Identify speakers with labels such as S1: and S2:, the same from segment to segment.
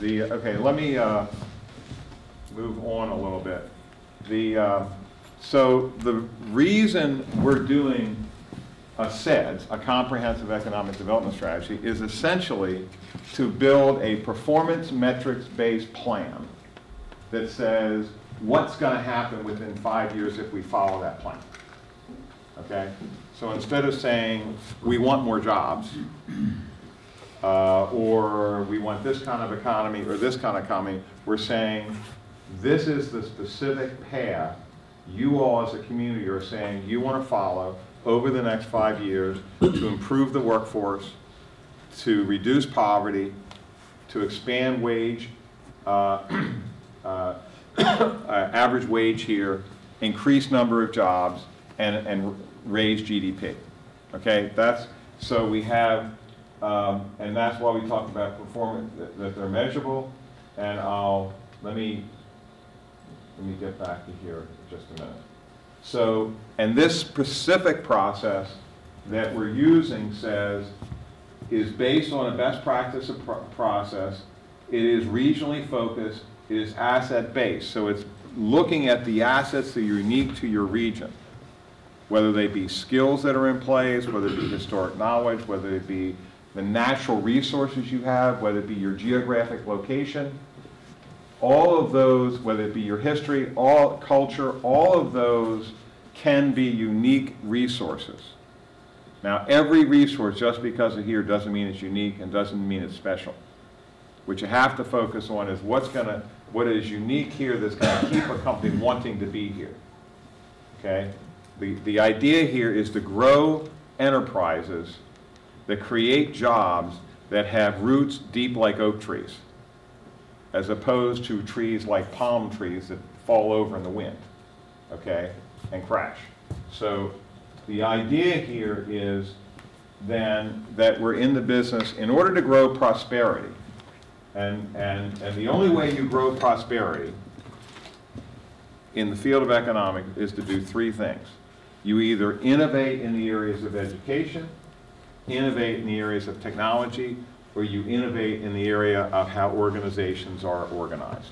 S1: Okay, let me move on a little bit. So the reason we're doing a SeDS, a Comprehensive Economic Development Strategy, is essentially to build a performance metrics-based plan that says what's going to happen within 5 years if we follow that plan. Okay? So instead of saying we want more jobs, or we want this kind of economy or this kind of economy, we're saying this is the specific path you all as a community are saying you want to follow over the next 5 years to improve the workforce, to reduce poverty, to expand wage, average wage here, increase number of jobs, and raise GDP. Okay, so we have, and that's why we talk about performance, that they're measurable. And let me get back to here in just a minute. So, and this specific process that we're using is based on a best practice process. It is regionally focused. It is asset based. So it's looking at the assets that are unique to your region, whether they be skills that are in place, whether it be historic knowledge, whether it be the natural resources you have, whether it be your geographic location. All of those, whether it be your history, culture, all of those can be unique resources. Now, every resource, just because it's here, doesn't mean it's unique and doesn't mean it's special. What you have to focus on is what is unique here that's going to keep a company wanting to be here. Okay? The idea here is to grow enterprises that create jobs that have roots deep like oak trees, as opposed to trees like palm trees that fall over in the wind, okay, and crash. So the idea here is then that we're in the business in order to grow prosperity, and the only way you grow prosperity in the field of economics is to do three things. You either innovate in the areas of education, innovate in the areas of technology, or you innovate in the area of how organizations are organized.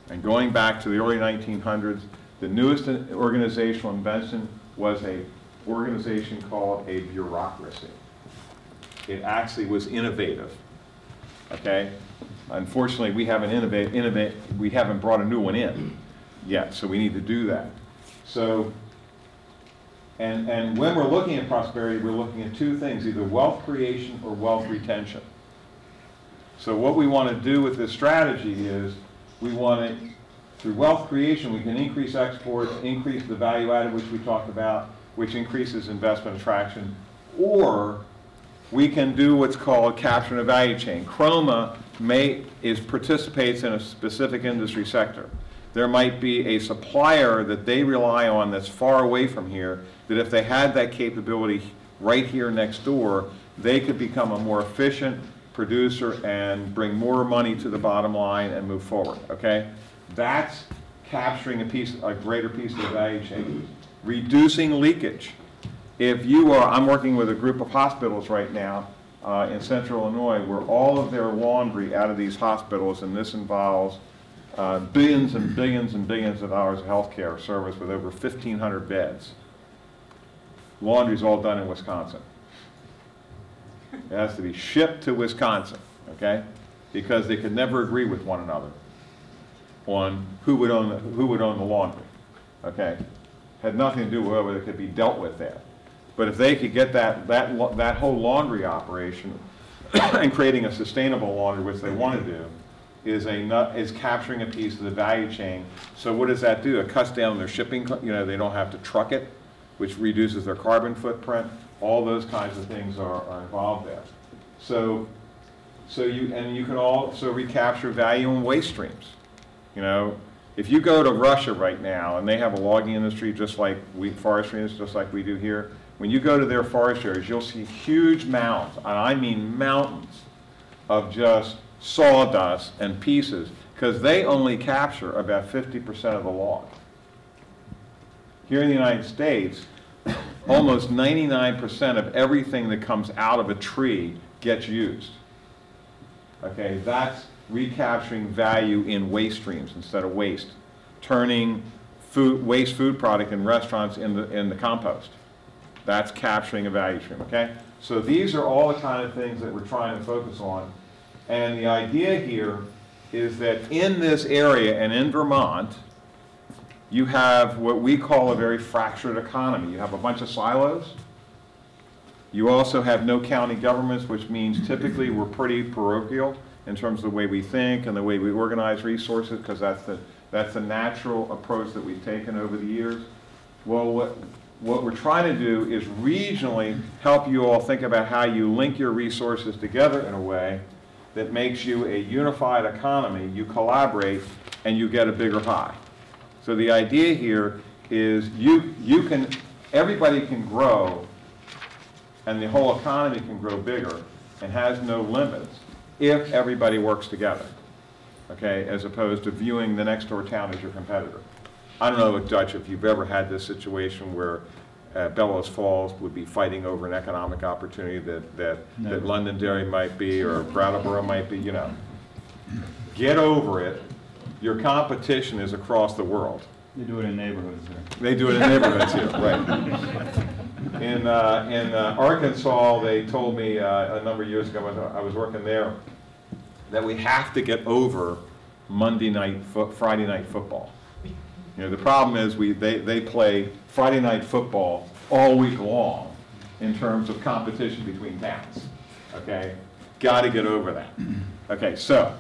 S1: And going back to the early 1900s, the newest organizational invention was an organization called a bureaucracy. It actually was innovative, okay? Unfortunately, we haven't brought a new one in yet, so we need to do that. So, and when we're looking at prosperity, we're looking at two things, either wealth creation or wealth retention. So what we want to do with this strategy is we want to, through wealth creation, we can increase exports, increase the value added, which we talked about, which increases investment attraction, or we can do what's called capturing a value chain. Chroma participates in a specific industry sector. There might be a supplier that they rely on that's far away from here, that if they had that capability right here next door, they could become a more efficient producer and bring more money to the bottom line and move forward, okay? That's capturing a greater piece of the value chain. Reducing leakage. If you are, I'm working with a group of hospitals right now in Central Illinois where all of their laundry out of these hospitals, and this involves billions and billions and billions of dollars of healthcare service with over 1,500 beds. Laundry's all done in Wisconsin. It has to be shipped to Wisconsin, okay? Because they could never agree with one another on who would own the laundry, okay? Had nothing to do with whether it could be dealt with there. But if they could get that whole laundry operation and creating a sustainable laundry, which they want to do, is capturing a piece of the value chain. So what does that do? It cuts down their shipping, they don't have to truck it, which reduces their carbon footprint. All those kinds of things are involved there. So you can also recapture value in waste streams. If you go to Russia right now and they have a logging industry just like forestry industry just like we do here, when you go to their forest areas, you'll see huge mounds, and I mean mountains, of just sawdust and pieces, because they only capture about 50% of the log. Here in the United States, almost 99% of everything that comes out of a tree gets used. Okay, recapturing value in waste streams instead of waste, turning waste food product in restaurants in the compost. That's capturing a value stream, okay? So these are all the kind of things that we're trying to focus on. And the idea here is that in this area and in Vermont, you have what we call a very fractured economy. You have a bunch of silos. You also have no county governments, which means typically we're pretty parochial in terms of the way we think and the way we organize resources, because that's the natural approach that we've taken over the years. Well, what we're trying to do is regionally help you all think about how you link your resources together in a way that makes you a unified economy. You collaborate and you get a bigger pie. So the idea here is everybody can grow and the whole economy can grow bigger and has no limits if everybody works together, okay, as opposed to viewing the next door town as your competitor. I don't know, Dutch, if you've ever had this situation where Bellows Falls would be fighting over an economic opportunity that Londonderry might be or Brattleboro might be, you know. Get over it. Your competition is across the world.
S2: They do it in neighborhoods here.
S1: They do it in neighborhoods here, right. In Arkansas, they told me a number of years ago when I was working there that we have to get over Friday night football. You know, the problem is they play Friday night football all week long in terms of competition between towns, okay? Got to get over that. Okay, so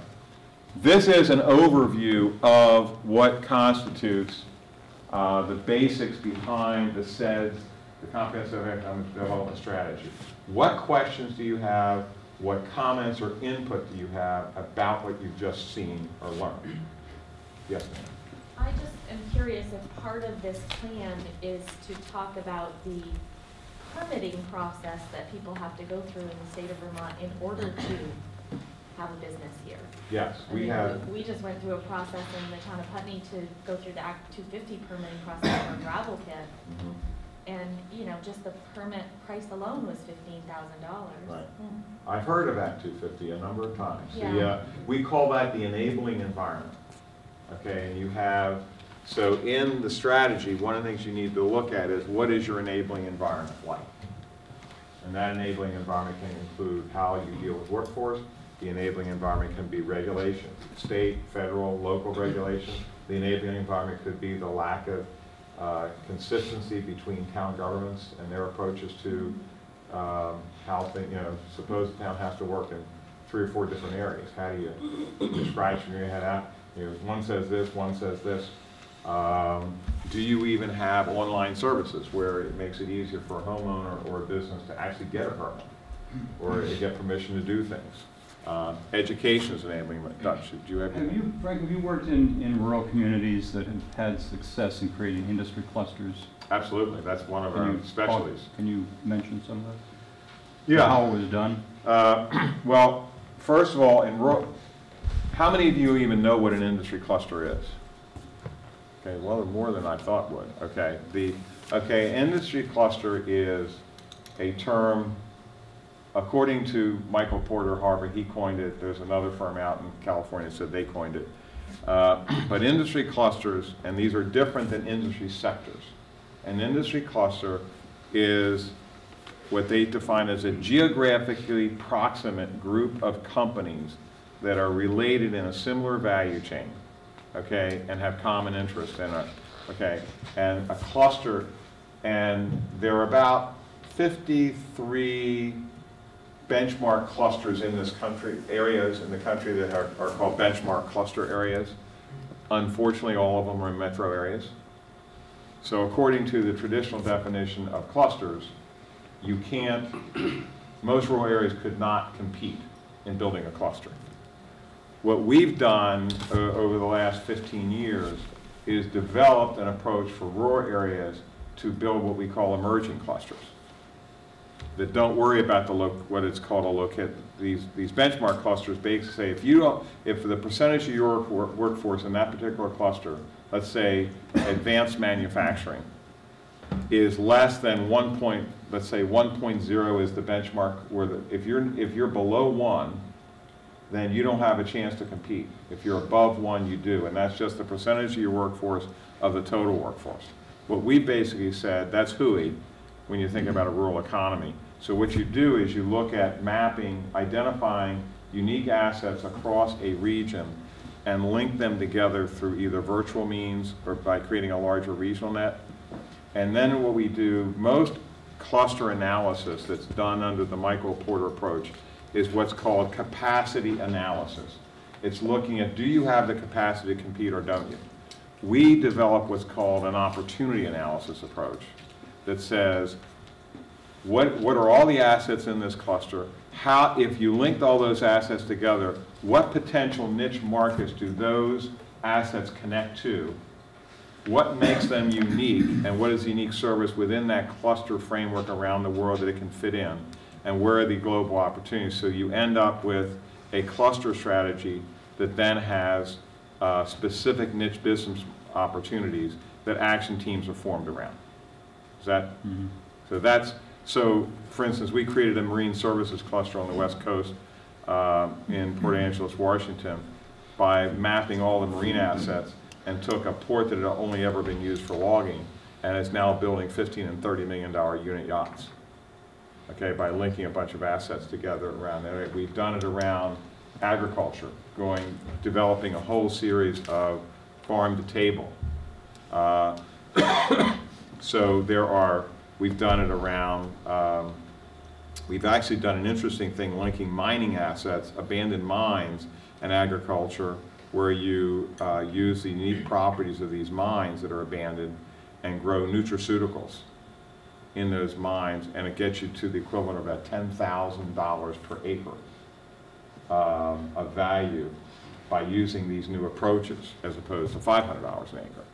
S1: this is an overview of what constitutes the basics behind the SeVEDS, the Comprehensive Economic Development Strategy. What questions do you have? What comments or input do you have about what you've just seen or learned? Yes, ma'am.
S3: I just am curious if part of this plan is to talk about the permitting process that people have to go through in the state of Vermont in order to have a business here.
S1: Yes,
S3: We just went through a process in the town of Putney to go through the Act 250 permitting process for a gravel pit.
S1: Mm-hmm.
S3: And, you know, just the permit price alone was $15,000.
S1: Right. I've heard of Act 250 a number of times.
S3: Yeah.
S1: We call that the enabling environment. Okay, and you have, so in the strategy, one of the things you need to look at is what is your enabling environment like? And that enabling environment can include how you deal with workforce. The enabling environment can be regulation, state, federal, local regulation. The enabling environment could be the lack of consistency between town governments and their approaches to how things, you know, suppose the town has to work in 3 or 4 different areas. How do you scratch your head out? You know, one says this, one says this. Do you even have online services where it makes it easier for a homeowner or a business to actually get a permit or to get permission to do things? Education is enabling. Dutch, do you have?
S2: Frank, have you worked in rural communities that have had success in creating industry clusters?
S1: Absolutely, that's one of our specialties.
S2: Can you mention some of those?
S1: Yeah.
S2: How it was done?
S1: Well, first of all, in rural, how many of you even know what an industry cluster is? Okay, well, more than I thought would. Okay, industry cluster is a term, according to Michael Porter, Harvard, he coined it. There's another firm out in California that said they coined it. But industry clusters, and these are different than industry sectors. An industry cluster is what they define as a geographically proximate group of companies that are related in a similar value chain, okay, and have common interests in it, okay, and a cluster, and there are about 53 benchmark clusters in this country, areas in the country that are called benchmark cluster areas. Unfortunately, all of them are in metro areas. So according to the traditional definition of clusters, you can't, most rural areas could not compete in building a cluster. What we've done over the last 15 years is developed an approach for rural areas to build what we call emerging clusters that don't worry about what it's called these benchmark clusters basically say if the percentage of your workforce in that particular cluster, let's say advanced manufacturing, is less than let's say 1.0 is the benchmark, if you're below 1, then you don't have a chance to compete. If you're above 1, you do, and that's just the percentage of your workforce of the total workforce. What we basically said, that's HUI when you think about a rural economy. So what you do is you look at mapping, identifying unique assets across a region and link them together through either virtual means or by creating a larger regional net. And then what we do, most cluster analysis that's done under the Michael Porter approach is what's called capacity analysis. It's looking at, do you have the capacity to compete or don't you? We develop what's called an opportunity analysis approach that says, what are all the assets in this cluster? How, if you linked all those assets together, what potential niche markets do those assets connect to? What makes them unique, and what is the unique service within that cluster framework around the world that it can fit in? And where are the global opportunities? So you end up with a cluster strategy that then has specific niche business opportunities that action teams are formed around. Is that? Mm-hmm. So for instance, we created a marine services cluster on the West Coast in Port Angeles, Washington, by mapping all the marine assets, and took a port that had only ever been used for logging and is now building $15 and $30 million unit yachts. Okay, by linking a bunch of assets together around there. We've done it around agriculture, developing a whole series of farm to table. So we've done it around, we've actually done an interesting thing linking mining assets, abandoned mines, and agriculture, where you use the unique properties of these mines that are abandoned and grow nutraceuticals in those mines, and it gets you to the equivalent of about $10,000 per acre of value by using these new approaches as opposed to $500 an acre.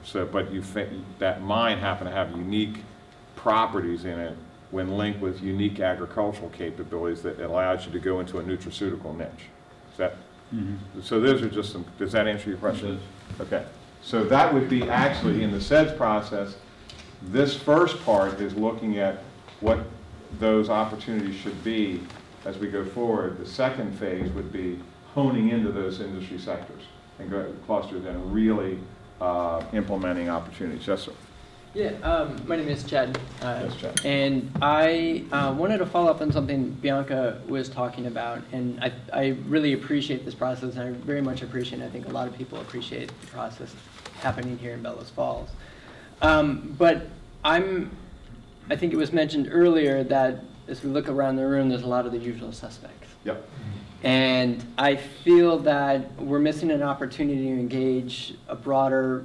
S1: So, but that mine happen to have unique properties in it when linked with unique agricultural capabilities that allows you to go into a nutraceutical niche. Is that? Mm-hmm. So those are just some, does that answer your question? Okay. So that would be actually in the SeVEDS process, this first part is looking at what those opportunities should be as we go forward. The second phase would be honing into those industry sectors and clusters and really implementing opportunities. Yes, sir.
S4: Yeah, my name is Chad.
S1: Yes, Chad.
S4: And I wanted to follow up on something Bianca was talking about, and I really appreciate this process, and I very much appreciate, and I think a lot of people appreciate the process happening here in Bellows Falls. But I think it was mentioned earlier that as we look around the room, there's a lot of the usual suspects.
S1: Yep.
S4: And I feel that we're missing an opportunity to engage a broader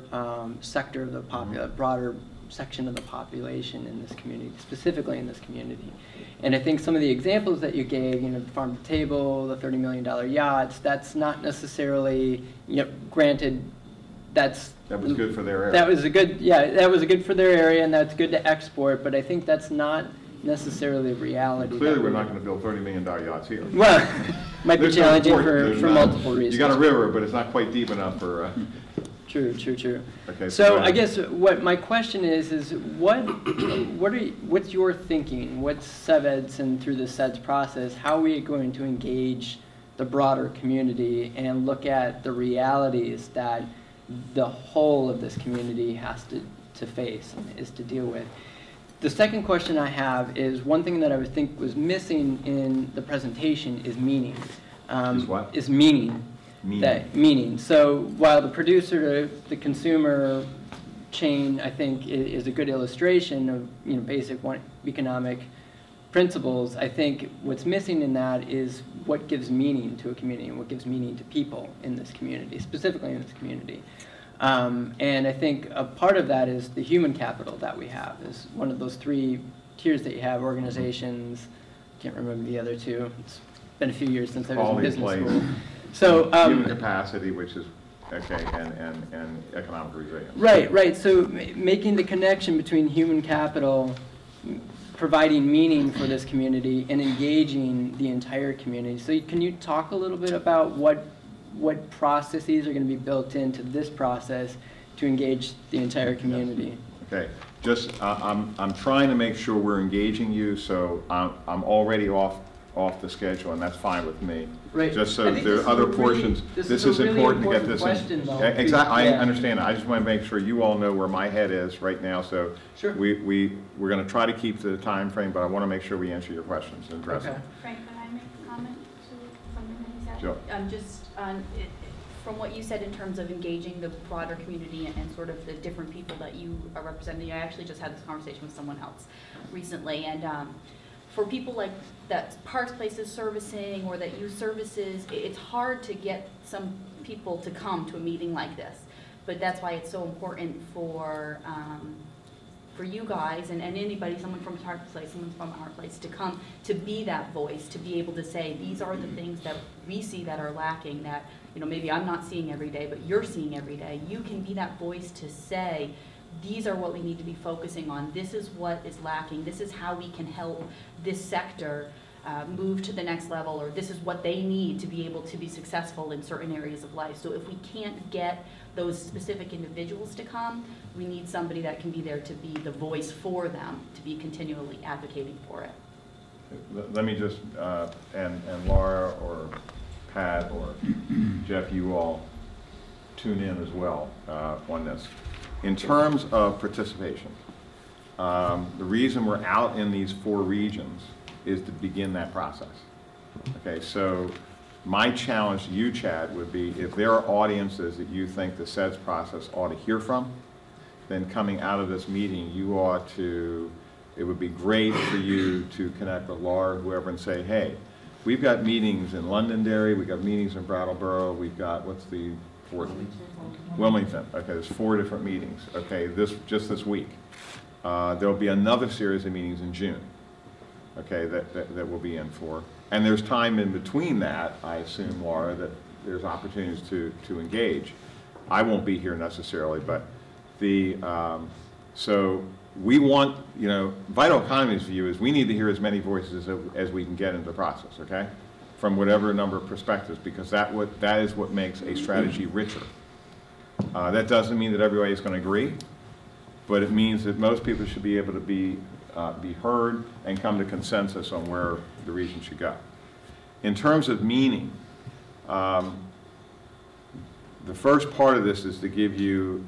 S4: sector of the broader section of the population in this community, specifically in this community. And I think some of the examples that you gave, you know, the farm to table, the $30 million yachts, that's not necessarily, you know, granted, that
S1: was good for their area.
S4: That was good for their area, and that's good to export, but I think that's not necessarily reality.
S1: Clearly we're not going to build $30 million yachts here.
S4: Well, might be challenging for multiple reasons.
S1: You got a river, but it's not quite deep enough for...
S4: True.
S1: Okay,
S4: so I guess what my question is what's your thinking? What's SeVEDS, and through the SeVEDS process, how are we going to engage the broader community and look at the realities that the whole of this community has to face and is to deal with? The second question I have is one thing that I would think was missing in the presentation is meaning.
S1: Is what?
S4: Is meaning. Meaning. So while the producer to the consumer chain, I think, is a good illustration of, you know, basic economic principles, I think what's missing in that is what gives meaning to a community and what gives meaning to people in this community, specifically in this community. And I think a part of that is the human capital that we have is one of those three tiers that you have: organizations, can't remember the other two. It's been a few years since I was in business school. So
S1: human capacity, which is okay, and economic resilience.
S4: Right. So making the connection between human capital, providing meaning for this community, and engaging the entire community. So can you talk a little bit about what processes are going to be built into this process to engage the entire community?
S1: Okay, just I'm trying to make sure we're engaging you, so I'm already off off the schedule, and that's fine with me.
S4: Right.
S1: Just
S4: I
S1: so
S4: think
S1: there
S4: this
S1: are
S4: is a
S1: other
S4: really-
S1: portions.
S4: this
S1: This
S4: is
S1: is
S4: a really
S1: important to get
S4: important
S1: this
S4: question,
S1: in.
S4: though.
S1: Exactly, I
S4: Yeah.
S1: understand that. I just want to make sure you all know where my head is right now, so
S4: Sure.
S1: we're going to try to keep to the time frame, but I want to make sure we answer your questions and address
S4: Okay.
S1: them.
S5: Frank, can I make a comment to something that he said?
S1: Sure.
S5: Just on, from what you said in terms of engaging the broader community and sort of the different people that you are representing, I actually just had this conversation with someone else recently, and for people like that Parks Place is servicing or that use services, it's hard to get some people to come to a meeting like this. But that's why it's so important for you guys and anybody, someone from Parks Place, someone from our place, to come to be that voice, to be able to say, these are the things that we see that are lacking, that, you know, maybe I'm not seeing every day, but you're seeing every day. You can be that voice to say, these are what we need to be focusing on. This is what is lacking. This is how we can help this sector move to the next level, or this is what they need to be able to be successful in certain areas of life. So if we can't get those specific individuals to come, we need somebody that can be there to be the voice for them, to be continually advocating for it.
S1: Let me just, and Laura or Pat or Jeff, you all tune in as well on this. In terms of participation, the reason we're out in these 4 regions is to begin that process. Okay, so my challenge to you, Chad, would be if there are audiences that you think the SeVEDS process ought to hear from, then coming out of this meeting, you ought to, it would be great for you to connect with Laura or whoever and say, hey, we've got meetings in Londonderry, we've got meetings in Brattleboro, we've got, what's the 4th? Wilmington. Okay, there's 4 different meetings. Okay, just this week. There'll be another series of meetings in June. Okay, that we'll be in for. And there's time in between that, I assume, Laura, that there's opportunities to engage. I won't be here necessarily, but so we want, you know, Vital Economy's view is we need to hear as many voices as we can get into the process, okay? From whatever number of perspectives, because that is what makes a strategy richer. That doesn't mean that everybody is going to agree, but it means that most people should be able to be heard and come to consensus on where the region should go. In terms of meaning, the first part of this is to give you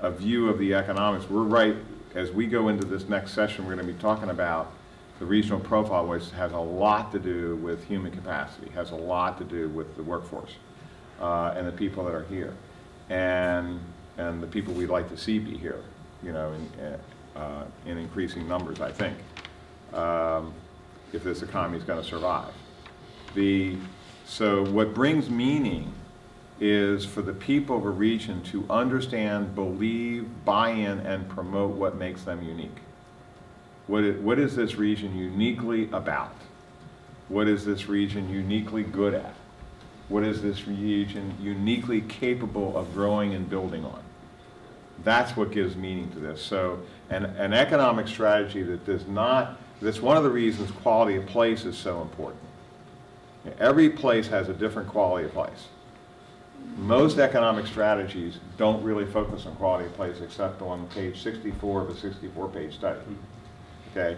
S1: a view of the economics. We're right, as we go into this next session, we're going to be talking about the regional profile, which has a lot to do with human capacity, has a lot to do with the workforce and the people that are here, and the people we'd like to see be here, you know, in increasing numbers, I think, if this economy is going to survive. So what brings meaning is for the people of a region to understand, believe, buy in, and promote what makes them unique. What is this region uniquely about? What is this region uniquely good at? What is this region uniquely capable of growing and building on? That's what gives meaning to this. So an economic strategy that does not, that's one of the reasons quality of place is so important. Every place has a different quality of place. Most economic strategies don't really focus on quality of place except on page 64 of a 64-page study. Okay?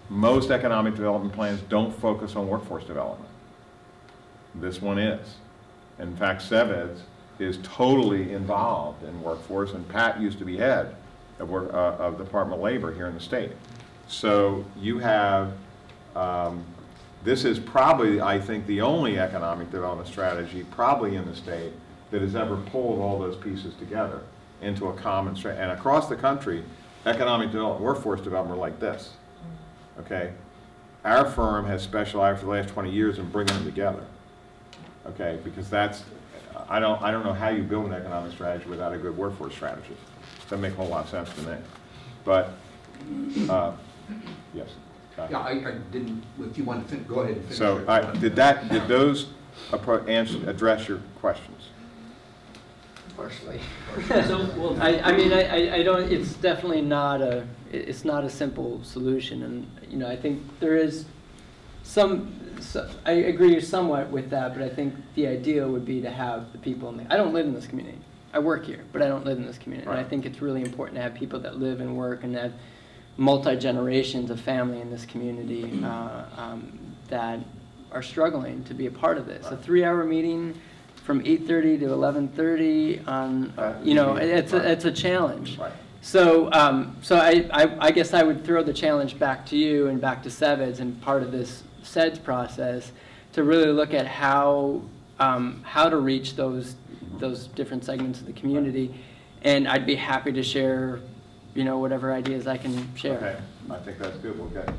S1: Most economic development plans don't focus on workforce development. This one is. In fact, SeVEDS is totally involved in workforce, and Pat used to be head of Department of Labor here in the state. So you have, this is probably, I think, the only economic development strategy probably in the state that has ever pulled all those pieces together into a common strategy. And across the country, economic development, workforce development are like this, okay? Our firm has specialized for the last 20 years in bringing them together, okay? Because that's, I don't know how you build an economic strategy without a good workforce strategy. Doesn't make a whole lot of sense to me. But, yes.
S6: Yeah, I didn't, if you want to go ahead and finish.
S1: So did those address your questions?
S4: Partially.
S7: So, well,
S4: I mean, I don't, it's definitely not it's not a simple solution. And, you know, I think there is I agree somewhat with that, but I think the ideal would be to have the people I don't live in this community. I work here, but I don't live in this community.
S1: Right.
S4: And I think it's really important to have people that live and work and have multi-generations of family in this community that are struggling to be a part of this. A 3-hour meeting from 8:30 to 11:30 on, you know, it's a challenge.
S1: Right.
S4: So, I guess I would throw the challenge back to you and back to SeVEDS and part of this CEDS process to really look at how to reach those different segments of the community, and I'd be happy to share, you know, whatever ideas I can share.
S1: Okay, I think that's good. We'll get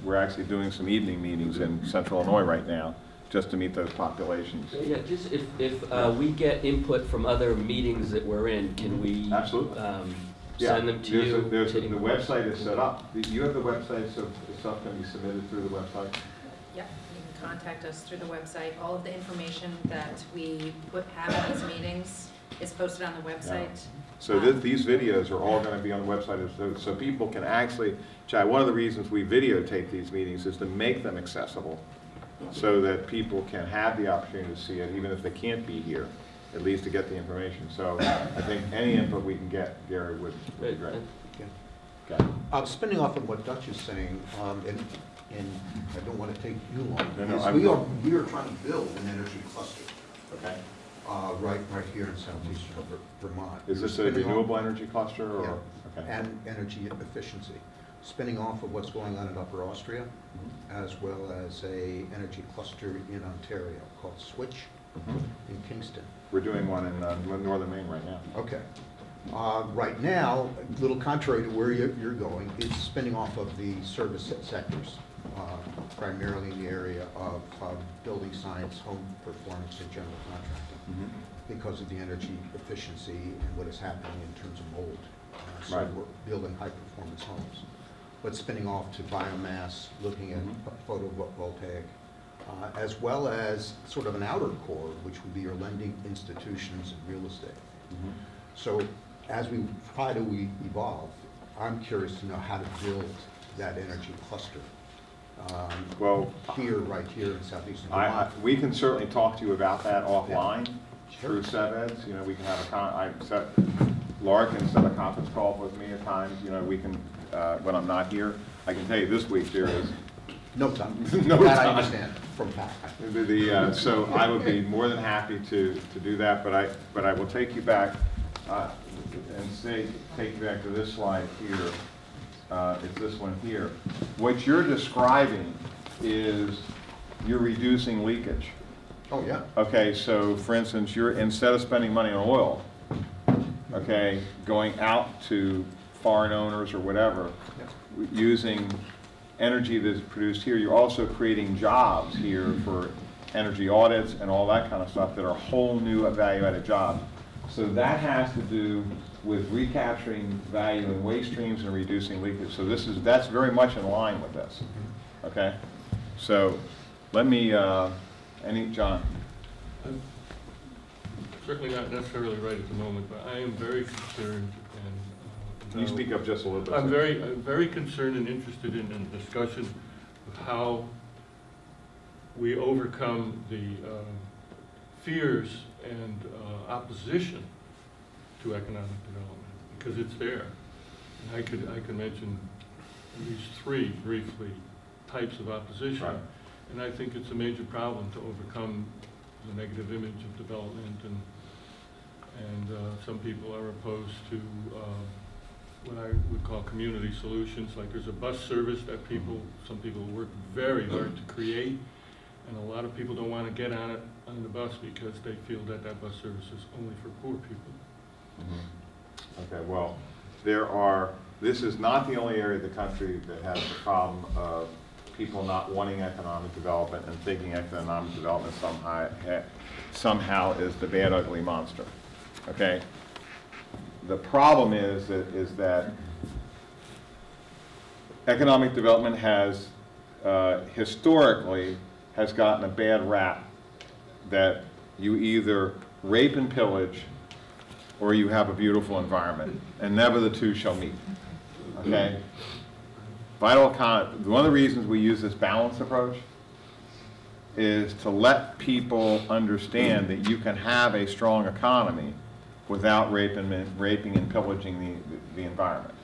S1: we're actually doing some evening meetings in Central Illinois right now, just to meet those populations.
S7: Yeah, just if we get input from other meetings that we're in, can we
S1: Absolutely.
S7: send them to you?
S1: The website is set up. You have the website, so stuff can be submitted through the website?
S8: Yep, you can contact us through the website. All of the information that we have in these meetings is posted on the website.
S1: Yeah. So these videos are all going to be on the website, so people can actually, Chad, one of the reasons we videotape these meetings is to make them accessible so that people can have the opportunity to see it, even if they can't be here, at least to get the information. So I think any input we can get, Gary, would be great.
S6: Yeah.
S1: Okay.
S6: Spinning off on what Dutch is saying, and I don't want to take you long,
S1: No,
S6: is we are trying to build an energy cluster.
S1: Okay.
S6: Right here in southeastern Vermont.
S1: Is this a renewable energy cluster, or?
S6: Yeah.
S1: Okay.
S6: And energy efficiency. Spinning off of what's going on in Upper Austria, as well as a energy cluster in Ontario called Switch in Kingston.
S1: We're doing one in northern Maine right now.
S6: Okay. Right now, a little contrary to where you're going, it's spinning off of the service sectors, primarily in the area of building science, home performance, and general contracting, because of the energy efficiency and what is happening in terms of mold. So
S1: Right.
S6: we're building high-performance homes. But spinning off to biomass, looking at photovoltaic, as well as sort of an outer core, which would be your lending institutions and real estate. So as we try to evolve, I'm curious to know how to build that energy cluster. Right here in southeastern Vermont.
S1: We can certainly talk to you about that offline through SeVEDS. You know, we can have Laura can set a conference call with me at times. You know, we can, when I'm not here. I can tell you this week there is
S6: no time.
S1: No
S6: that
S1: time.
S6: I understand from fact.
S1: So I would be more than happy to do that, but I will take you back and take you back to this slide here. It's this one here. What you're describing is you're reducing leakage.
S6: Oh, yeah.
S1: Okay, so for instance, you're, instead of spending money on oil, okay, going out to foreign owners or whatever, using energy that's produced here, you're also creating jobs here for energy audits and all that kind of stuff that are whole new value-added jobs. So that has to do with recapturing value in waste streams and reducing leakage. So that's very much in line with this. Okay? So let me, John.
S9: I'm certainly not necessarily right at the moment, but I am very concerned and
S1: Can you speak up just a little bit?
S9: I'm very concerned and interested in a discussion of how we overcome the fears and opposition to economic development, because it's there. And I could mention at least 3 briefly types of opposition.
S1: Right.
S9: And I think it's a major problem to overcome the negative image of development, and some people are opposed to what I would call community solutions. Like there's a bus service that some people work very hard to create, and a lot of people don't want to get on the bus because they feel that bus service is only for poor people.
S1: Okay, well, this is not the only area of the country that has the problem of people not wanting economic development and thinking economic development somehow is the bad, ugly monster. Okay? The problem is that economic development has historically has gotten a bad rap that you either rape and pillage or you have a beautiful environment, and never the two shall meet. Okay? One of the reasons we use this balanced approach is to let people understand that you can have a strong economy without raping and pillaging the environment.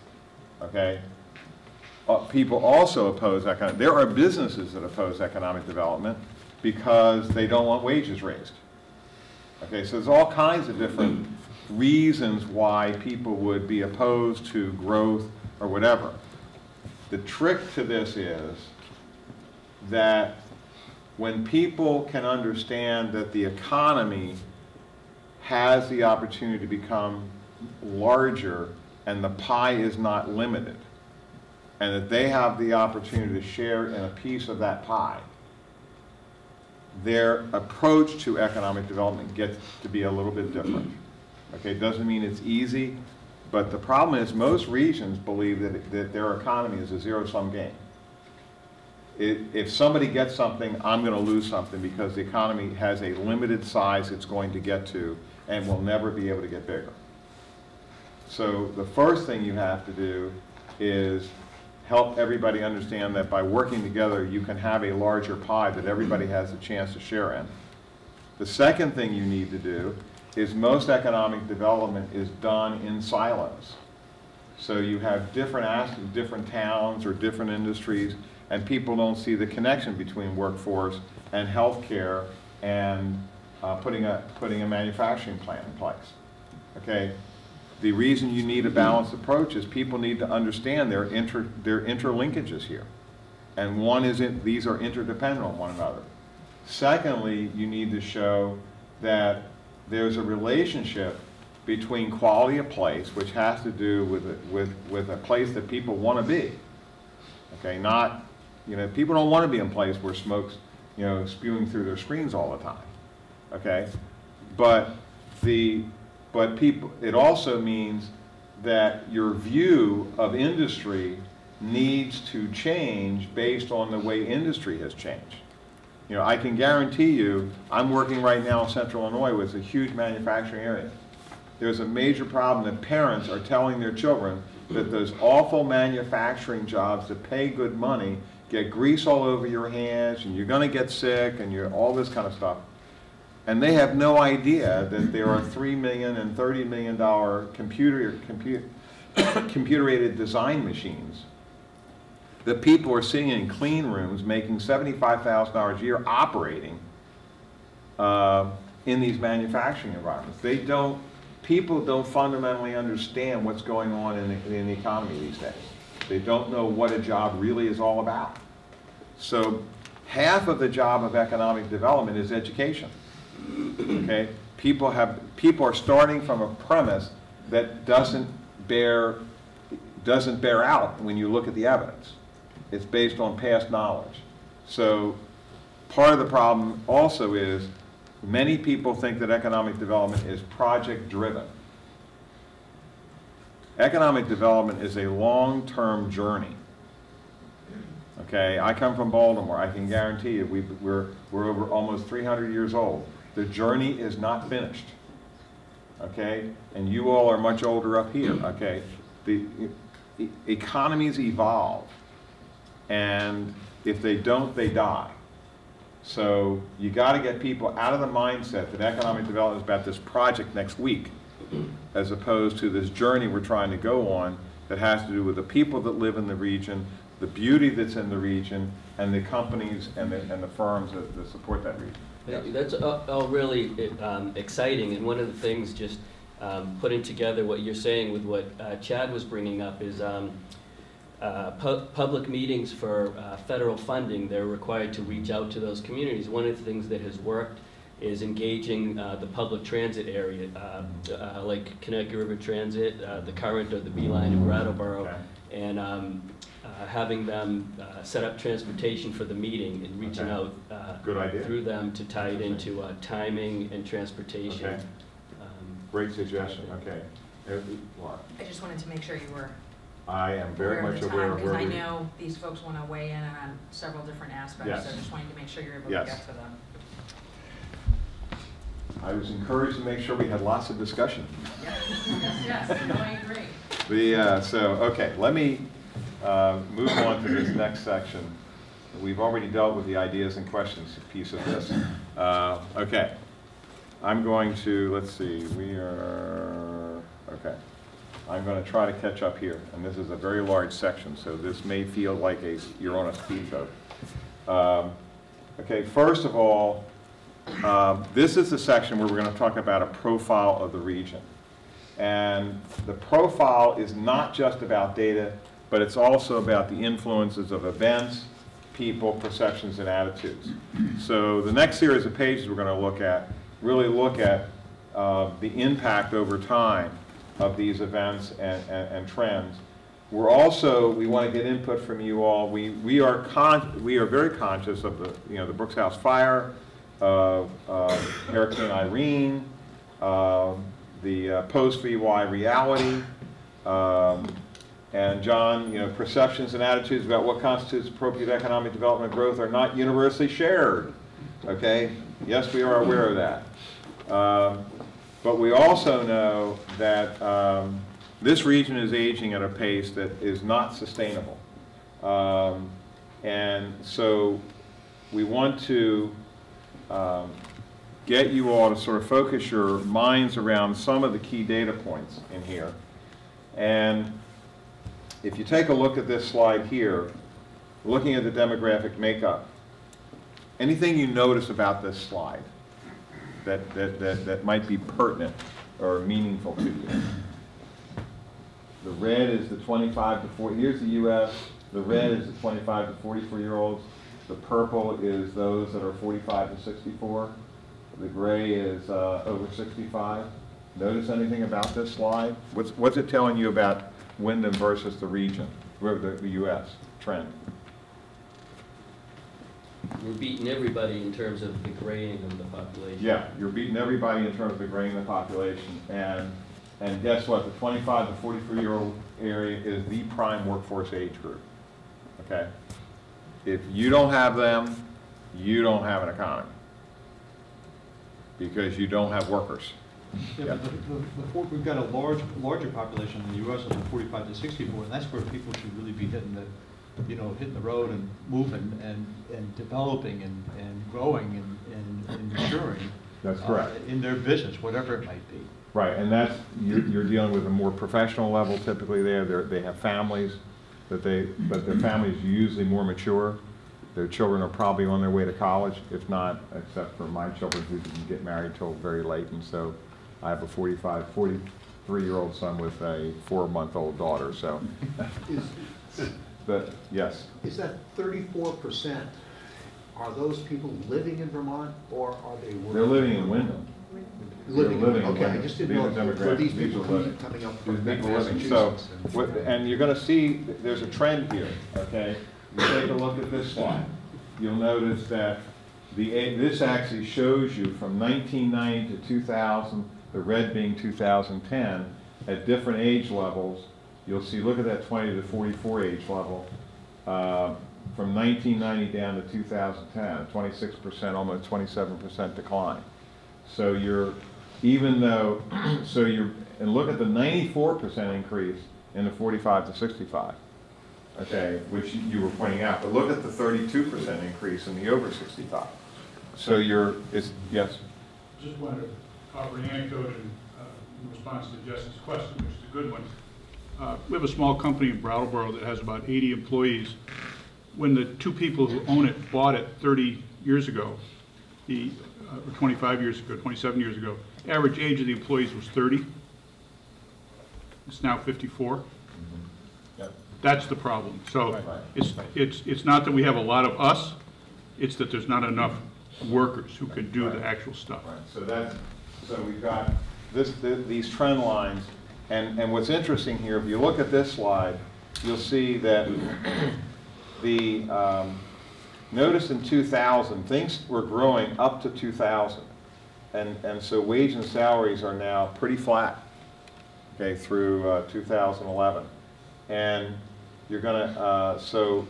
S1: Okay? people also oppose economic, there are businesses that oppose economic development because they don't want wages raised. Okay, so there's all kinds of different reasons why people would be opposed to growth or whatever. The trick to this is that when people can understand that the economy has the opportunity to become larger and the pie is not limited, and that they have the opportunity to share in a piece of that pie, their approach to economic development gets to be a little bit different. Okay, it doesn't mean it's easy, but the problem is most regions believe that their economy is a zero-sum game. If somebody gets something, I'm going to lose something because the economy has a limited size it's going to get to and will never be able to get bigger. So the first thing you have to do is help everybody understand that by working together you can have a larger pie that everybody has a chance to share in. The second thing you need to do is most economic development is done in silos. So you have different towns or different industries, and people don't see the connection between workforce and healthcare and putting a manufacturing plant in place. Okay? The reason you need a balanced approach is people need to understand their interlinkages here. And these are interdependent on one another. Secondly, you need to show that there's a relationship between quality of place, which has to do with a place that people want to be. Okay, not, people don't want to be in a place where smoke's, spewing through their screens all the time. Okay, but it also means that your view of industry needs to change based on the way industry has changed. I can guarantee you, I'm working right now in Central Illinois with a huge manufacturing area. There's a major problem that parents are telling their children that those awful manufacturing jobs that pay good money get grease all over your hands and you're going to get sick and all this kind of stuff. And they have no idea that there are $3 million and $30 million computer-aided design machines that people are sitting in clean rooms making $75,000 a year operating in these manufacturing environments. People don't fundamentally understand what's going on in the economy these days. They don't know what a job really is all about. So half of the job of economic development is education. Okay? People are starting from a premise that doesn't bear out when you look at the evidence. It's based on past knowledge. So part of the problem also is many people think that economic development is project driven. Economic development is a long-term journey. Okay, I come from Baltimore. I can guarantee you we're over almost 300 years old. The journey is not finished. Okay, and you all are much older up here. Okay, the economies evolve. And if they don't, they die. So you got to get people out of the mindset that economic development is about this project next week, as opposed to this journey we're trying to go on that has to do with the people that live in the region, the beauty that's in the region, and the companies and the firms that support that region.
S7: Thank you. That's all really exciting, and one of the things just putting together what you're saying with what Chad was bringing up is public meetings for federal funding. They're required to reach out to those communities. One of the things that has worked is engaging the public transit area, like Connecticut River Transit, the Current or the Beeline in Brattleboro, okay. And having them set up transportation for the meeting and reaching out
S1: Good idea.
S7: Through them to tie it into timing and transportation.
S1: Okay. Great suggestion. Okay.
S8: I just wanted to make sure you were
S1: I am very much aware of where
S8: because I know these folks want to weigh in on several different aspects,
S1: yes.
S8: so I just wanted to make sure you're able to get to them.
S1: I was encouraged to make sure we had lots of discussion.
S8: Yes, no, I agree.
S1: Okay, let me move on to this next section. We've already dealt with the ideas and questions piece of this. Okay, I'm going to, let's see, we are, okay. I'm going to try to catch up here, and this is a very large section, so this may feel like you're on a speedboat. Okay, first of all, this is the section where we're going to talk about a profile of the region. And the profile is not just about data, but it's also about the influences of events, people, perceptions, and attitudes. So the next series of pages we're going to look at really look at the impact over time of these events and trends. We want to get input from you all. We are very conscious of the Brooks House fire, of Hurricane Irene, the post-VY reality, and John, perceptions and attitudes about what constitutes appropriate economic development growth are not universally shared. Okay? Yes, we are aware of that. But we also know that this region is aging at a pace that is not sustainable. And so we want to get you all to sort of focus your minds around some of the key data points in here. And if you take a look at this slide here, looking at the demographic makeup, anything you notice about this slide that might be pertinent or meaningful to you? The red is the 25 to 40, here's the U.S., the red is the 25 to 44-year-olds, the purple is those that are 45 to 64, the gray is over 65. Notice anything about this slide? What's it telling you about Wyndham versus the region, the U.S. trend?
S7: We're beating everybody in terms of the graying of the population.
S1: Yeah, you're beating everybody in terms of the graying of the population. And guess what? The 25 to 44-year-old area is the prime workforce age group. Okay? If you don't have them, you don't have an economy. Because you don't have workers.
S10: Yeah, but we've got a larger population in the U.S. of the 45 to 64, and that's where people should really be hitting the road and moving and developing and growing and maturing.
S1: That's correct.
S10: In their business, whatever it might be.
S1: Right, and that's you're dealing with a more professional level typically there. They have families but their families are usually more mature. Their children are probably on their way to college, if not, except for my children who didn't get married till very late, and so I have a 43-year-old son with a 4-month-old daughter, so. But, yes.
S6: Is that 34%, are those people living in Vermont, or are they working?
S1: They're living in Wyndham.
S6: Living,
S1: okay,
S6: okay, I just didn't know where these people coming up from Massachusetts.
S1: So, and you're going to see there's a trend here, okay? You take a look at this slide. You'll notice that this actually shows you from 1990 to 2000, the red being 2010, at different age levels. You'll see, look at that 20 to 44 age level. From 1990 down to 2010, 26%, almost 27% decline. So and look at the 94% increase in the 45 to 65, okay, which you were pointing out, but look at the 32% increase in the over 65. So yes?
S11: Just wanted to offer an anecdote in response to Jess's question, which is a good one. We have a small company in Brattleboro that has about 80 employees. When the two people who own it bought it 30 years ago, or 25 years ago, 27 years ago, average age of the employees was 30. It's now 54.
S1: Mm-hmm. Yep.
S11: That's the problem. So
S1: right.
S11: It's not that we have a lot of us, it's that there's not enough workers who can do the actual stuff.
S1: Right. So we've got these trend lines, and what's interesting here, if you look at this slide, you'll see that notice in 2000, things were growing up to 2000. And so wage and salaries are now pretty flat, okay, through 2011. And you're gonna, so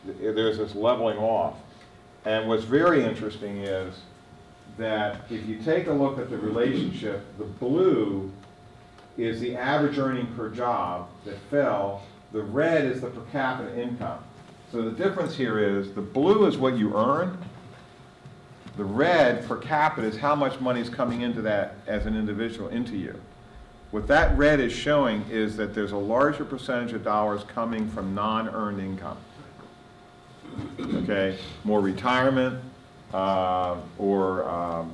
S1: there's this leveling off. And what's very interesting is that if you take a look at the relationship, the blue is the average earning per job that fell, the red is the per capita income. So the difference here is the blue is what you earn. The red per capita is how much money is coming into that as an individual into you. What that red is showing is that there's a larger percentage of dollars coming from non-earned income. Okay, more retirement, or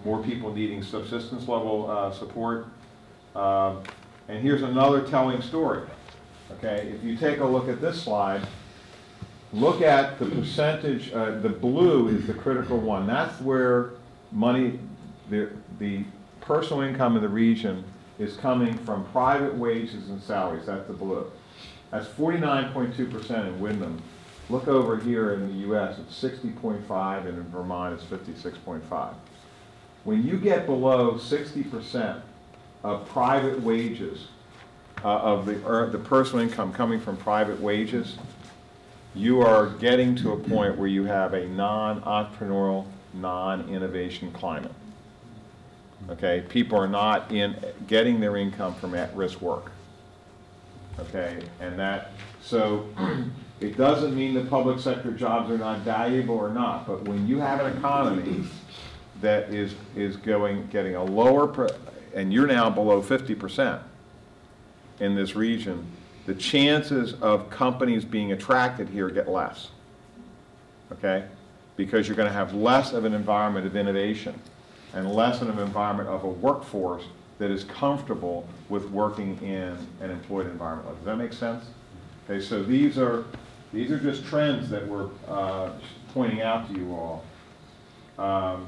S1: more people needing subsistence level support. And here's another telling story. Okay, if you take a look at this slide, look at the percentage, the blue is the critical one. That's where money, the personal income in the region is coming from private wages and salaries. That's the blue. That's 49.2% in Wyndham. Look over here in the US, it's 60.5, and in Vermont it's 56.5. When you get below 60% of private wages, of the personal income coming from private wages, you are getting to a point where you have a non-entrepreneurial, non-innovation climate. Okay, people are not getting their income from at-risk work. Okay, and that, so it doesn't mean that public sector jobs are not valuable or not, but when you have an economy that is getting a lower, and you're now below 50% in this region, the chances of companies being attracted here get less, okay? Because you're going to have less of an environment of innovation and less of an environment of a workforce that is comfortable with working in an employed environment. Does that make sense? Okay, so these are just trends that we're pointing out to you all.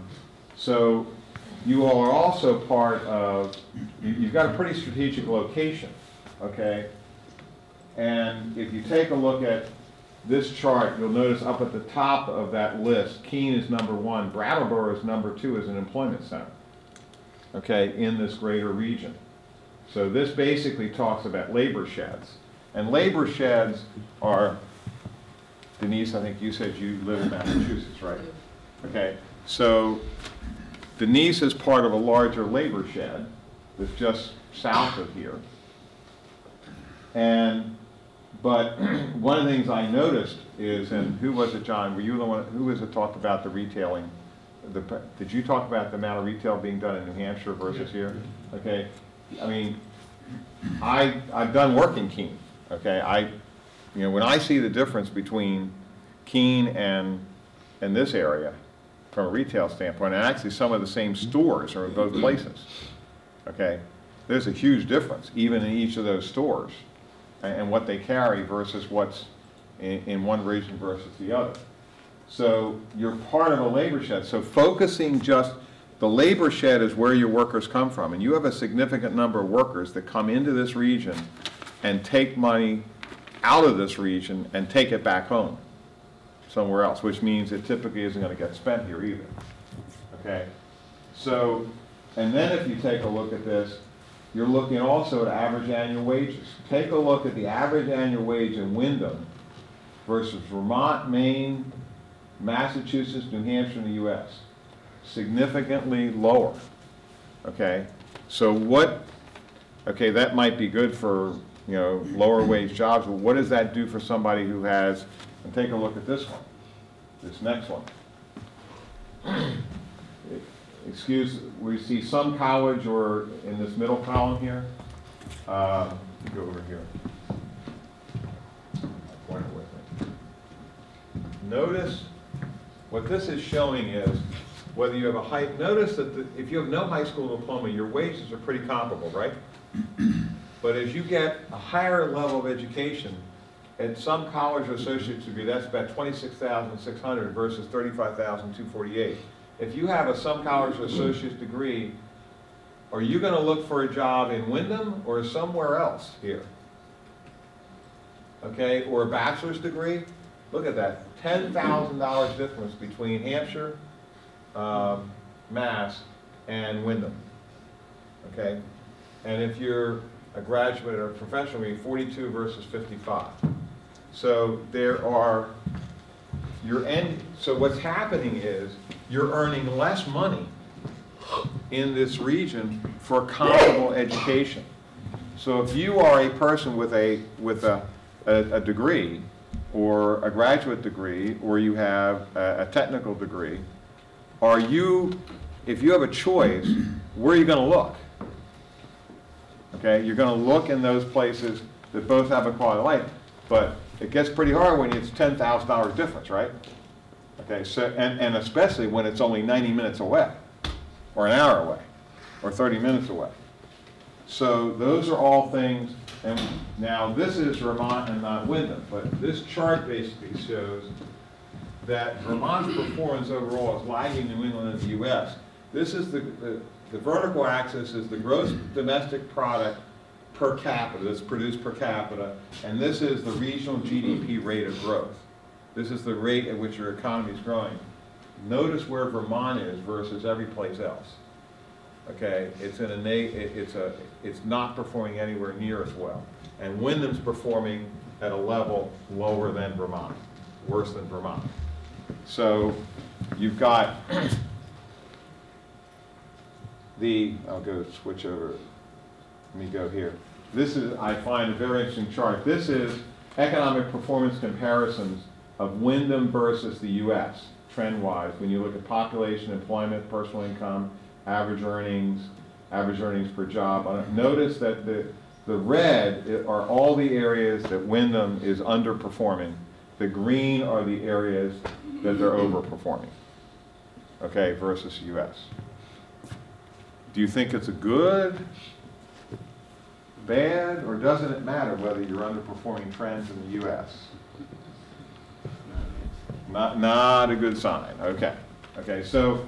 S1: So you all are also part of, you've got a pretty strategic location, okay? And if you take a look at this chart, you'll notice up at the top of that list, Keene is #1, Brattleboro is #2 as an employment center, okay, in this greater region. So this basically talks about labor sheds. And labor sheds are, Denise, I think you said you live in Massachusetts, right? Okay, so Denise is part of a larger labor shed that's just south of here. But one of the things I noticed is, and who was it, John? Were you the one, who was it talked about the retailing? Did you talk about the amount of retail being done in New Hampshire versus here? Okay, I mean, I've done work in Keene, okay? When I see the difference between Keene and this area from a retail standpoint, and actually some of the same stores are in both places, okay? There's a huge difference, even in each of those stores, and what they carry versus what's in one region versus the other. So you're part of a labor shed. So focusing just, the labor shed is where your workers come from, and you have a significant number of workers that come into this region and take money out of this region and take it back home somewhere else, which means it typically isn't going to get spent here either. Okay? So, and then if you take a look at this, you're looking also at average annual wages. Take a look at the average annual wage in Wyndham versus Vermont, Maine, Massachusetts, New Hampshire, and the US. Significantly lower. Okay? So what, okay, that might be good for, lower wage jobs, but what does that do for somebody who has, and take a look at this one, this next one. We see some college, or in this middle column here. Go over here. Pointer with me. Notice what this is showing is whether you have a high. Notice that if you have no high school diploma, your wages are pretty comparable, right? But as you get a higher level of education, at some college or associate's degree, that's about $26,600 versus $35,248. If you have some college or associate's degree, are you going to look for a job in Wyndham or somewhere else here? Okay, or a bachelor's degree? Look at that, $10,000 difference between Hampshire, Mass, and Wyndham. Okay, and if you're a graduate or a professional degree, 42 versus 55. So there are, so what's happening is you're earning less money in this region for comparable education. So if you are a person with a degree, or a graduate degree, or you have a technical degree, are you if you have a choice, where are you going to look? Okay, you're going to look in those places that both have a quality of life, but it gets pretty hard when it's $10,000 difference, right? Okay, so, and especially when it's only 90 minutes away, or an hour away, or 30 minutes away. So those are all things, and now this is Vermont and not Wyndham, but this chart basically shows that Vermont's performance overall is lagging New England and the U.S. This is the vertical axis is the gross domestic product per capita, that's produced per capita, and this is the regional GDP rate of growth. This is the rate at which your economy is growing. Notice where Vermont is versus every place else. Okay, it's not performing anywhere near as well, and Wyndham's performing at a level lower than Vermont, worse than Vermont. So you've got I'll go switch over. Let me go here. This is, I find, a very interesting chart. This is economic performance comparisons of Wyndham versus the U.S. trend-wise. When you look at population, employment, personal income, average earnings per job. Notice that the red are all the areas that Wyndham is underperforming. The green are the areas that they're overperforming, okay, versus the U.S. Do you think it's a good, bad, or doesn't it matter whether you're underperforming trends in the U.S.? Not a good sign. Okay. Okay. So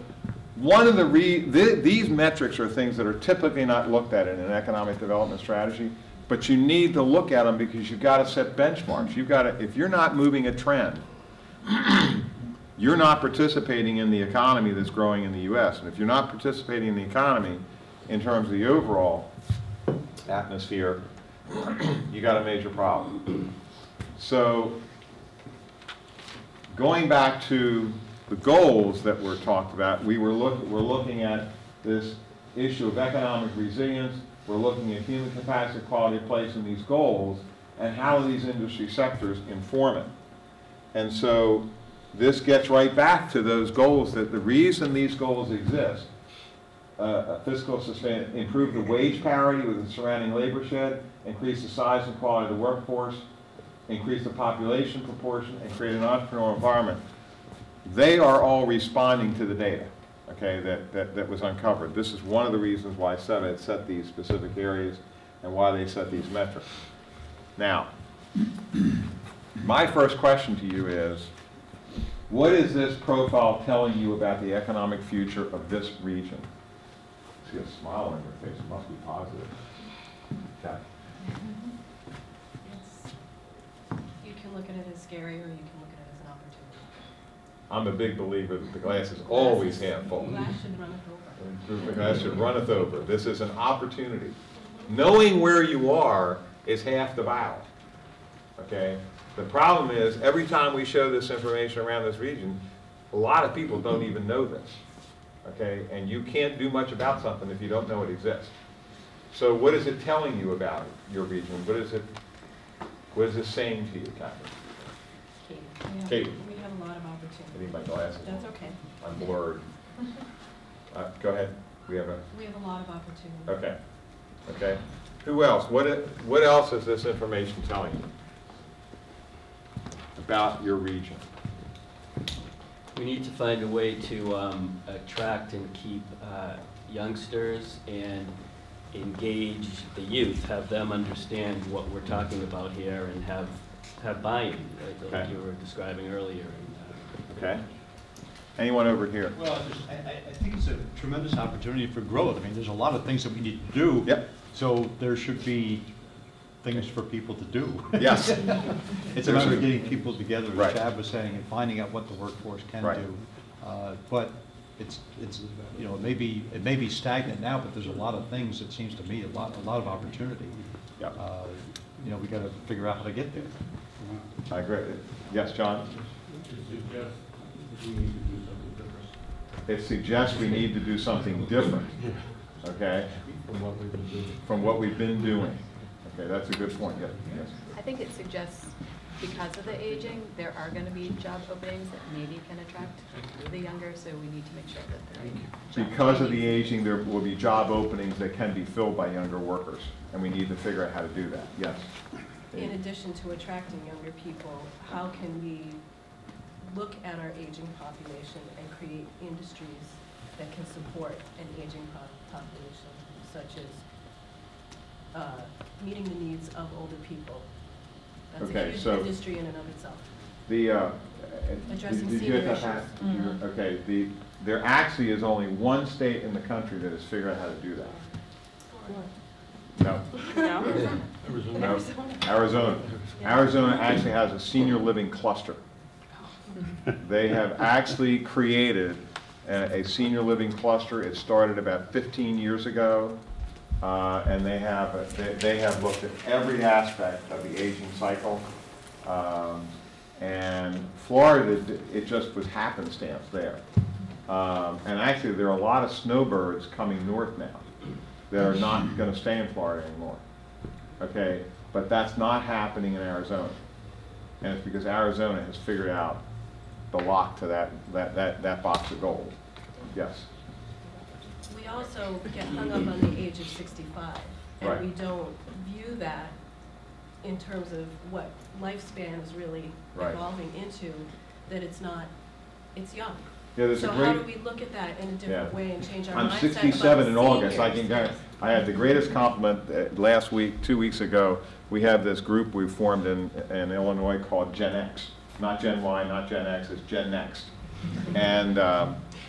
S1: one of these metrics are things that are typically not looked at in an economic development strategy, but you need to look at them because you've got to set benchmarks. You've got to, if you're not moving a trend, you're not participating in the economy that's growing in the U.S. And if you're not participating in the economy in terms of the overall atmosphere, you got a major problem. So going back to the goals that were talked about, we're looking at this issue of economic resilience. We're looking at human capacity, quality of place in these goals, and how these industry sectors inform it. And so this gets right back to those goals, that the reason these goals exist, fiscal sustain, improve the wage parity with the surrounding labor shed, increase the size and quality of the workforce, increase the population proportion, and create an entrepreneurial environment. They are all responding to the data, okay, that was uncovered. This is one of the reasons why SeVEDS set these specific areas and why they set these metrics. Now, my first question to you is, what is this profile telling you about the economic future of this region? I see a smile on your face. It must be positive. Okay.
S8: You can look at it as scary, or you can look at it as an opportunity.
S1: I'm a big believer that the glass is always half full.
S8: The glass should runneth over.
S1: The glass should runneth over. This is an opportunity. Knowing where you are is half the battle. Okay? The problem is, every time we show this information around this region, a lot of people don't even know this. Okay? And you can't do much about something if you don't know it exists. So what is it telling you about your region? What is it saying to you, Catherine? Katie.
S8: We have a lot of opportunity.
S1: I need my glasses.
S8: That's okay.
S1: I'm blurred. Go ahead. We have a
S8: lot of opportunity.
S1: Okay. Okay. Who else? What else is this information telling you about your region?
S7: We need to find a way to attract and keep youngsters and engage the youth, have them understand what we're talking about here, and have buy-in, like you were describing earlier.
S1: Okay. Anyone over here?
S10: Well, I think it's a tremendous opportunity for growth. I mean, there's a lot of things that we need to do.
S1: Yep.
S10: So there should be things for people to do.
S1: Yes.
S10: It's a matter of getting people together, as
S1: Right.
S10: Chad was saying, and finding out what the workforce can
S1: Right.
S10: do. But it's you know, it may be stagnant now, but there's a lot of things, it seems to me, a lot of opportunity.
S1: Yep.
S10: You know, we got to figure out how to get there.
S1: I agree. Yes, John? It suggests we need to do something different. Okay? From what we've been doing. Okay, that's a good point. Yes.
S12: I think it suggests
S8: because of the aging, there are going to be job openings that maybe can attract the younger, so we need to make sure that they're.
S1: Because of the aging, there will be job openings that can be filled by younger workers, and we need to figure out how to do that, yes.
S12: In addition to attracting younger people, how can we look at our aging population and create industries that can support an aging population, such as meeting the needs of older people? That's a huge industry in and of itself. Addressing senior issues.
S1: Okay, there actually is only one state in the country that has figured out how to do that. No.
S8: No?
S1: No. Arizona. Arizona actually has a senior living cluster. They have actually created a senior living cluster. It started about 15 years ago, and they have looked at every aspect of the aging cycle. And Florida, it just was happenstance there. And actually, there are a lot of snowbirds coming north now that are not going to stay in Florida anymore. Okay, but that's not happening in Arizona, and it's because Arizona has figured out the lock to that box of gold. Yes.
S12: We also get hung up on the age of 65, and
S1: Right.
S12: we don't view that in terms of what lifespan is really
S1: Right.
S12: evolving into, that it's not, it's young.
S1: Yeah, there's
S12: So
S1: a
S12: how
S1: great,
S12: do we look at that in a different
S1: Yeah.
S12: way and change our
S1: I'm
S12: mindset
S1: 67 in
S12: about
S1: August.
S12: seniors?
S1: I had the greatest compliment last week, 2 weeks ago. We have this group we formed in Illinois called Gen X. Not Gen Y, not Gen X, it's Gen Next. And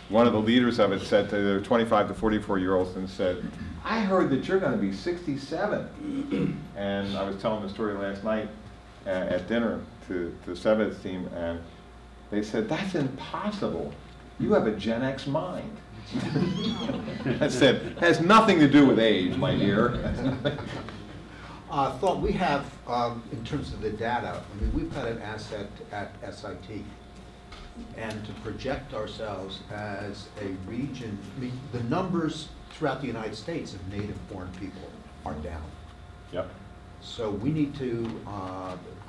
S1: one of the leaders of it said to their 25 to 44-year-olds and said, I heard that you're going to be 67. And I was telling the story last night at dinner to the SeVEDS team, and they said, that's impossible. You have a Gen X mind. I said, has nothing to do with age, my dear.
S6: Thought we have, in terms of the data, I mean, we've got an asset at SIT. And to project ourselves as a region, I mean, the numbers throughout the United States of native-born people are down.
S1: Yep.
S6: So we need to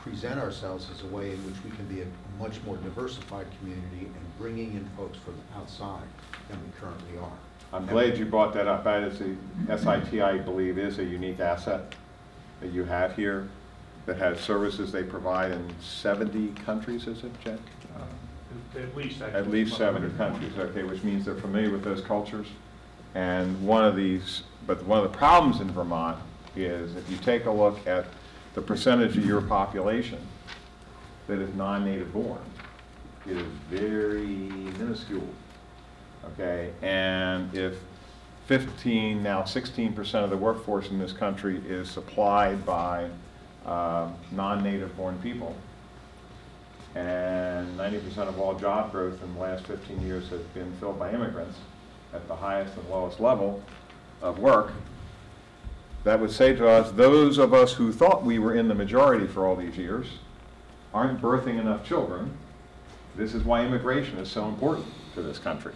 S6: present ourselves as a way in which we can be a much more diversified community and bringing in folks from outside than we currently are.
S1: I'm glad you brought that up. That is SIT, I believe, is a unique asset that you have here that has services they provide in 70 countries, is it, Jen?
S11: At least.
S1: At least 70 countries, okay, which means they're familiar with those cultures. And one of the problems in Vermont is if you take a look at the percentage of your population that is non-native born, it is very minuscule, okay? And if 15, now 16% of the workforce in this country is supplied by non-native born people, and 90% of all job growth in the last 15 years has been filled by immigrants at the highest and lowest level of work, that would say to us, those of us who thought we were in the majority for all these years aren't birthing enough children. This is why immigration is so important to this country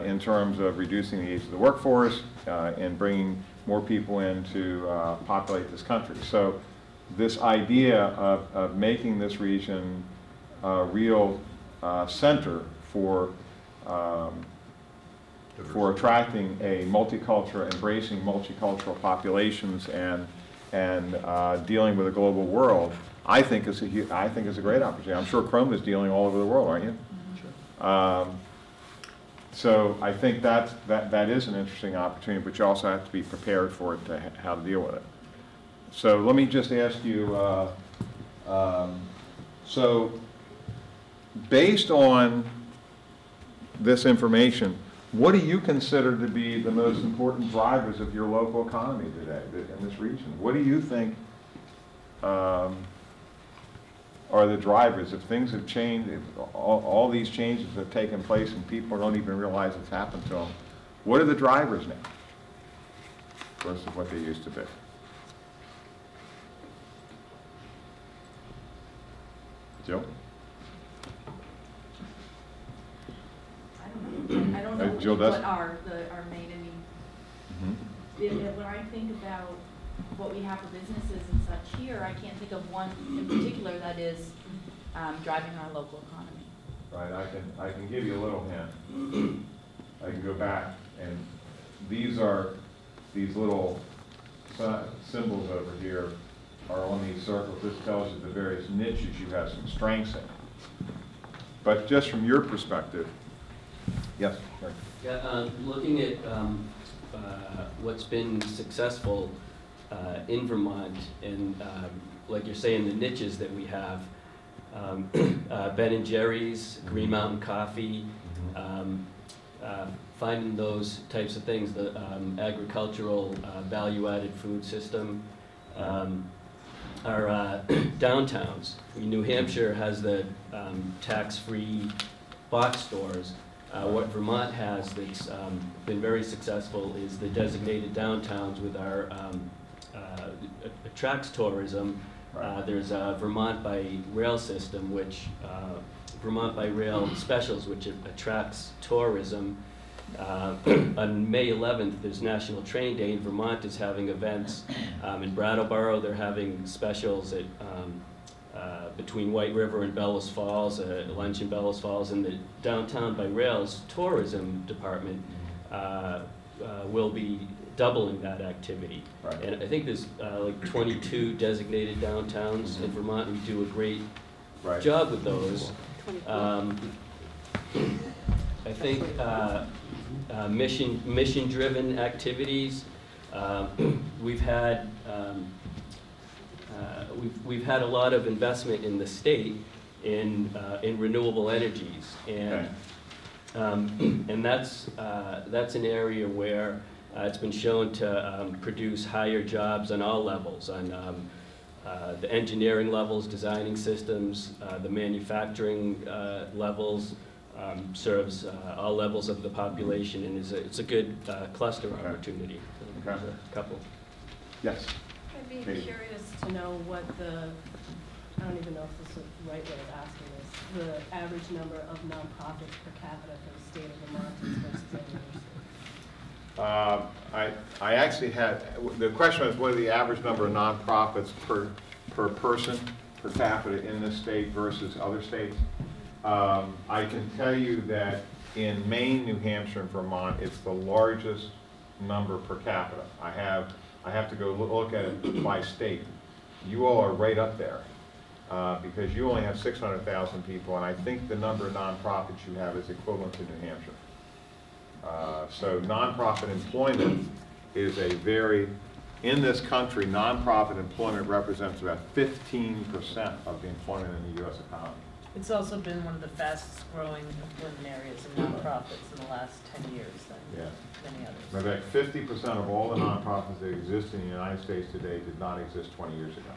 S1: in terms of reducing the age of the workforce and bringing more people in to populate this country. So this idea of making this region a real center for attracting a multicultural, embracing multicultural populations and dealing with a global world, I think is a great opportunity. I'm sure Chrome is dealing all over the world, aren't you? Sure. So I think that is an interesting opportunity, but you also have to be prepared for it, how to deal with it. So let me just ask you, so based on this information, what do you consider to be the most important drivers of your local economy today in this region? What do you think are the drivers? If things have changed, if all these changes have taken place and people don't even realize it's happened to them, what are the drivers now versus what they used to be? Jill?
S13: I don't know
S1: Jill does?
S13: what are our main, I mean, when I think about
S5: what we have for businesses and such here, I can't think of one in particular that is driving our local economy.
S1: Right, I can give you a little hint. I can go back, and these little symbols over here are on these circles. This tells you the various niches you have some strengths in. But just from your perspective, yes, Rick.
S7: Yeah, looking at what's been successful in Vermont, and like you're saying, the niches that we have, Ben & Jerry's, Green Mountain Coffee, finding those types of things, the agricultural value-added food system, our downtowns. New Hampshire has the tax-free box stores. What Vermont has that's been very successful is the designated downtowns with our attracts tourism. There's a Vermont by Rail system, which Vermont by Rail specials, which attracts tourism. On May 11th, there's National Train Day, and Vermont is having events. In Brattleboro, they're having specials at between White River and Bellows Falls, lunch in Bellows Falls, and the Downtown by Rail's tourism department will be doubling that activity.
S1: Right.
S7: And I think there's like 22 designated downtowns in Vermont. We do a great job with those. I think mission-driven activities. We've had a lot of investment in the state in renewable energies, and that's an area where it's been shown to produce higher jobs on all levels, on the engineering levels, designing systems, the manufacturing levels. Serves all levels of the population, and it's a good cluster opportunity.
S1: Okay.
S7: There's a couple.
S1: Yes.
S12: I'd be curious to know what I don't even know if this is the right way of asking this, the average number of nonprofits per capita for the state of Vermont versus other states.
S1: I actually had, the question was what are the average number of nonprofits per person, per capita in this state versus other states. I can tell you that in Maine, New Hampshire, and Vermont, it's the largest number per capita. I have to go look at it by state. You all are right up there because you only have 600,000 people, and I think the number of nonprofits you have is equivalent to New Hampshire. So nonprofit employment is in this country, nonprofit employment represents about 15% of the employment in the U.S. economy.
S13: It's also been one of the fastest growing employment areas in nonprofits in the last 10 years than many others.
S1: In fact, 50% of all the nonprofits that exist in the United States today did not exist 20 years ago.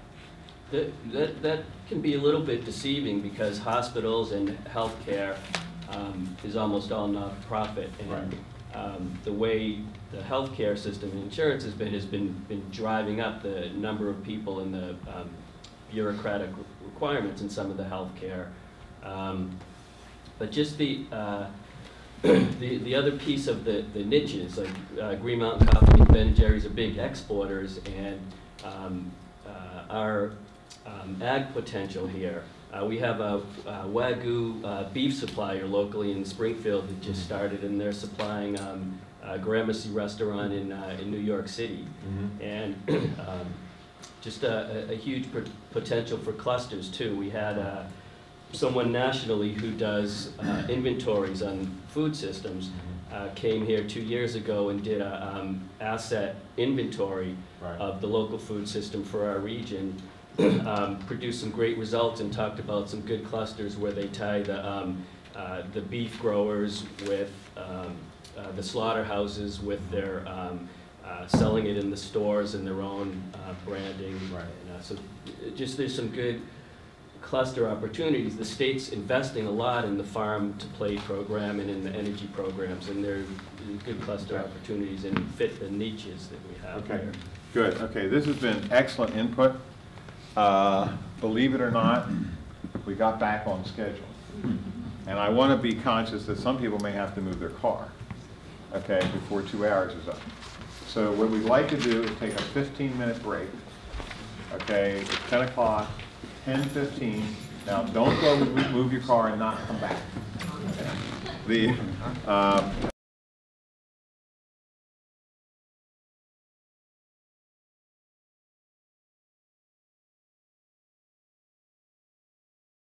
S7: That can be a little bit deceiving because hospitals and healthcare is almost all nonprofit, and the way the healthcare system and insurance has been driving up the number of people and the bureaucratic requirements in some of the healthcare. But just the other piece of the niches, like Green Mountain Coffee and Ben & Jerry's are big exporters, and our ag potential here. We have a Wagyu beef supplier locally in Springfield that just started, and they're supplying a Gramercy restaurant in New York City. And just a huge potential for clusters too. We had someone nationally who does inventories on food systems came here 2 years ago and did a asset inventory of the local food system for our region. Produced some great results and talked about some good clusters where they tie the beef growers with the slaughterhouses with their selling it in the stores and their own branding. And, so just there's some good cluster opportunities. The state's investing a lot in the farm to plate program and in the energy programs, and there are good cluster opportunities and fit the niches that we have here.
S1: Good. Okay, this has been excellent input. Believe it or not, we got back on schedule. And I want to be conscious that some people may have to move their car, okay, before 2 hours is up. So what we'd like to do is take a 15-minute break. Okay, it's 10 o'clock, 10:15. Now, don't go move your car and not come back. The